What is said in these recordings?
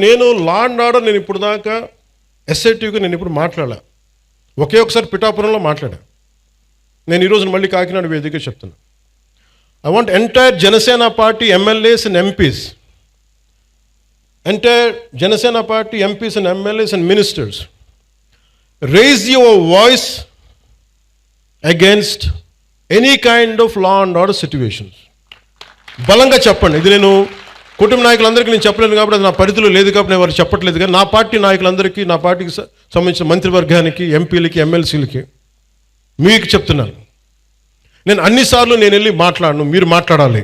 నేను law and order నేను ఇప్పుడు దాకా ఎస్ఐటీగా నేను ఇప్పుడు మాట్లాడా. ఒకే ఒకసారి పిఠాపురంలో మాట్లాడా. నేను ఈరోజు మళ్ళీ కాకినాడ వేదిక చెప్తున్నా. I want entire Janasena party MLAs and MPs, entire Janasena party MPs and MLAs and ministers, raise your voice against any kind of law and order situations. బలంగా చెప్పండి. ఇది నేను కుటుంబ నాయకులందరికీ నేను చెప్పలేను కాబట్టి అది నా పరిధిలో లేదు కాబట్టి నేను వారు చెప్పట్లేదు. కానీ నా పార్టీ నాయకులందరికీ, నా పార్టీకి సంబంధించిన మంత్రివర్గానికి, ఎంపీలకి, ఎమ్మెల్సీలకి మీకు చెప్తున్నాను, నేను అన్నిసార్లు నేను వెళ్ళి మాట్లాడను, మీరు మాట్లాడాలి.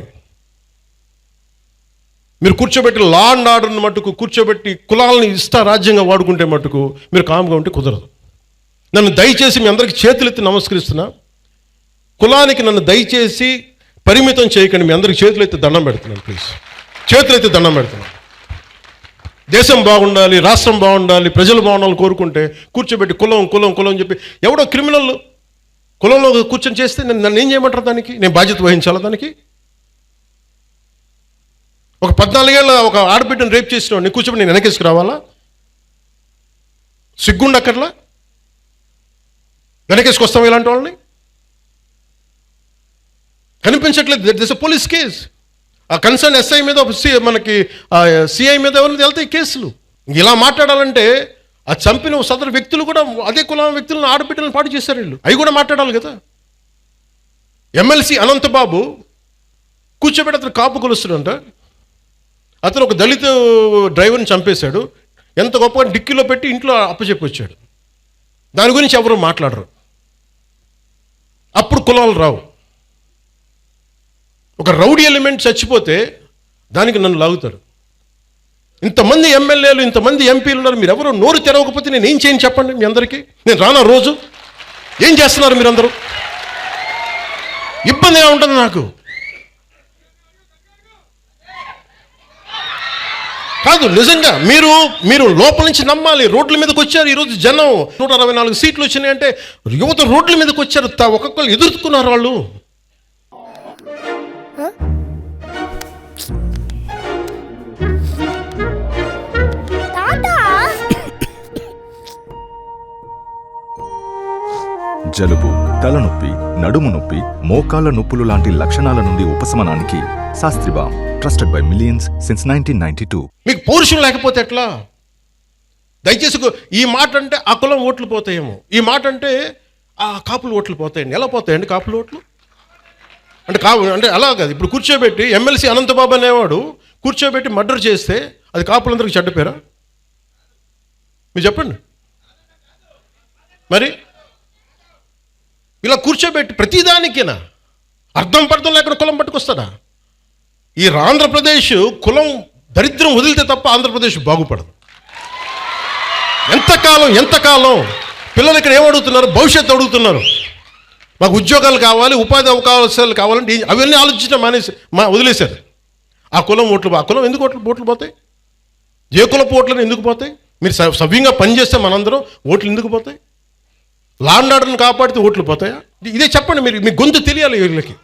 మీరు కూర్చోబెట్టి లా అండ్ ఆర్డర్ని మట్టుకు కూర్చోబెట్టి కులాలని రాజ్యంగా వాడుకుంటే మట్టుకు మీరు కామ్గా ఉంటే కుదరదు. నన్ను దయచేసి మీ అందరికీ చేతులెత్తి నమస్కరిస్తున్నా. కులానికి నన్ను దయచేసి పరిమితం చేయకండి. మీ అందరికి చేతులెత్తి దండం పెడుతున్నాను. ప్లీజ్ చేతులెత్తి దండం పెడుతున్నాను. దేశం బాగుండాలి, రాష్ట్రం బాగుండాలి, ప్రజలు బాగుండాలని కోరుకుంటే కూర్చోబెట్టి కులం కులం కులం అని చెప్పి ఎవడో క్రిమినల్ కులంలో కూర్చొని చేస్తే నన్ను ఏం చేయమంటారు? దానికి నేను బాధ్యత వహించాలా? దానికి ఒక 14 ఏళ్ళ ఒక ఆడబిడ్డను రేప్ చేసిన వాడిని కూర్చోబెట్టి నేను వెనకేసుకు రావాలా? సిగ్గుండక్కర్లా? వెనకేసుకొస్తాం ఇలాంటి వాళ్ళని? కనిపించట్లేదు. This police case. ఆ కన్సర్న్ ఎస్ఐ మీద మనకి సిఐ మీద ఎవరిని వెళ్తాయి కేసులు. ఇలా మాట్లాడాలంటే ఆ చంపిన సదరు వ్యక్తులు కూడా అదే కులం వ్యక్తులను, ఆడబిడ్డలను పాటు చేశారు వీళ్ళు. అవి కూడా మాట్లాడాలి కదా. ఎమ్మెల్సీ అనంతబాబు కూర్చోబెట్టి అతను కాపు కొలుస్తాడంట. అతను ఒక దళిత డ్రైవర్ని చంపేశాడు. ఎంత గొప్పగా డిక్కీలో పెట్టి ఇంట్లో అప్పచెప్పి వచ్చాడు. దాని గురించి ఎవరు మాట్లాడరు. అప్పుడు కులాలు రావు. ఒక రౌడీ ఎలిమెంట్ చచ్చిపోతే దానికి నన్ను లాగుతారు. ఇంతమంది ఎమ్మెల్యేలు, ఇంతమంది ఎంపీలు ఉన్నారు, మీరు ఎవరు నోరు తెరవకపోతే నేను ఏం చేయను చెప్పండి? మీ అందరికీ నేను రానా రోజు? ఏం చేస్తున్నారు మీరందరూ? ఇబ్బందిగా ఉంటుంది నాకు. కాదు, నిజంగా మీరు లోపల నుంచి నమ్మాలి. రోడ్ల మీదకి వచ్చారు ఈరోజు జనం. 164 సీట్లు వచ్చినాయి అంటే యువత రోడ్ల మీదకి వచ్చారు. ఒక్కొక్కరు ఎదుర్కొన్నారు వాళ్ళు. జలుబు, తలనొప్పి, నడుము నొప్పి, మోకాళ్ళ నొప్పులు లాంటి లక్షణాల నుండి ఉపశమనానికి శాస్త్రిబామ్, ట్రస్టెడ్ బై మిలియన్స్ సిన్స్ 1992. మీకు పౌరుషం లేకపోతే ఎట్లా? దయచేసి ఈ మాట అంటే ఆ కులం ఓట్లు పోతాయేమో, ఈ మాట అంటే ఆ కాపులు ఓట్లు పోతాయండి. ఎలా పోతాయండి కాపులు ఓట్లు? అంటే అలా కాదు. ఇప్పుడు కూర్చోబెట్టి ఎమ్మెల్సీ అనంతబాబు అనేవాడు కూర్చోబెట్టి మర్డర్ చేస్తే అది కాపులందరికీ చెడ్డ పేరా? మీరు చెప్పండి. మరి ఇలా కూర్చోబెట్టి ప్రతిదానికేనా అర్థం పర్థం లేకుండా కులం పట్టుకొస్తాడా? ఈ ఆంధ్రప్రదేశ్ కులం దరిద్రం వదిలితే తప్ప ఆంధ్రప్రదేశ్ బాగుపడదు. ఎంతకాలం పిల్లలు ఇక్కడ ఏమడుగుతున్నారు? భవిష్యత్తు అడుగుతున్నారు. మాకు ఉద్యోగాలు కావాలి, ఉపాధి అవకాశాలు కావాలంటే అవన్నీ ఆలోచించడం వదిలేశారు. ఆ కులం ఓట్లు, ఆ కులం ఎందుకు ఓట్లు పోతాయి? ఏ కులపు ఓట్లను ఎందుకు పోతాయి? మీరు సవ్యంగా పనిచేస్తే మనందరం ఓట్లు ఎందుకు పోతాయి? లా అండ్ ఆర్డర్ని కాపాడితే ఓట్లు పోతాయా? ఇదే చెప్పండి. మీరు మీ గొంతు తెలియాలి వీళ్ళకి.